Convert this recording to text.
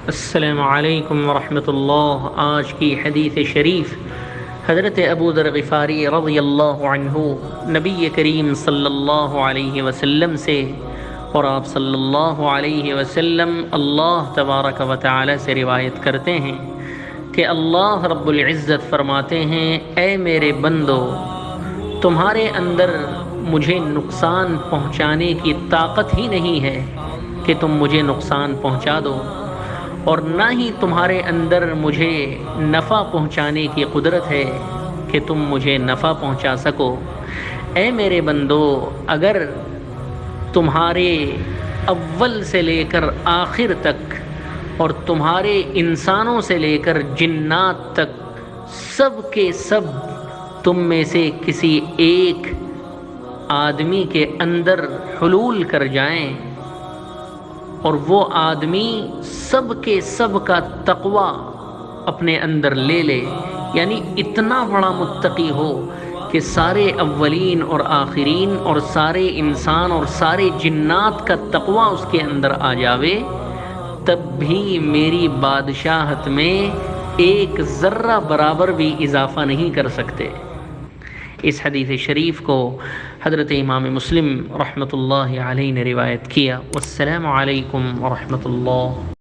السلام علیکم ورحمۃ اللہ۔ آج کی حدیث شریف حضرت ابو ذر غفاری رضی اللہ عنہ نبی کریم صلی اللہ علیہ وسلم سے، اور آپ صلی اللہ علیہ وسلم اللہ تبارک و تعالی سے روایت کرتے ہیں کہ اللہ رب العزت فرماتے ہیں، اے میرے بندو، تمہارے اندر مجھے نقصان پہنچانے کی طاقت ہی نہیں ہے کہ تم مجھے نقصان پہنچا دو، اور نہ ہی تمہارے اندر مجھے نفع پہنچانے کی قدرت ہے کہ تم مجھے نفع پہنچا سکو۔ اے میرے بندو، اگر تمہارے اول سے لے کر آخر تک اور تمہارے انسانوں سے لے کر جنات تک سب کے سب تم میں سے کسی ایک آدمی کے اندر حلول کر جائیں، اور وہ آدمی سب کے سب کا تقوی اپنے اندر لے لے، یعنی اتنا بڑا متقی ہو کہ سارے اولین اور آخرین اور سارے انسان اور سارے جنات کا تقوی اس کے اندر آ جاوے، تب بھی میری بادشاہت میں ایک ذرہ برابر بھی اضافہ نہیں کر سکتے۔ اس حدیث شریف کو حضرت امام مسلم رحمۃ اللہ علیہ نے روایت کیا۔ والسلام علیکم ورحمۃ اللہ۔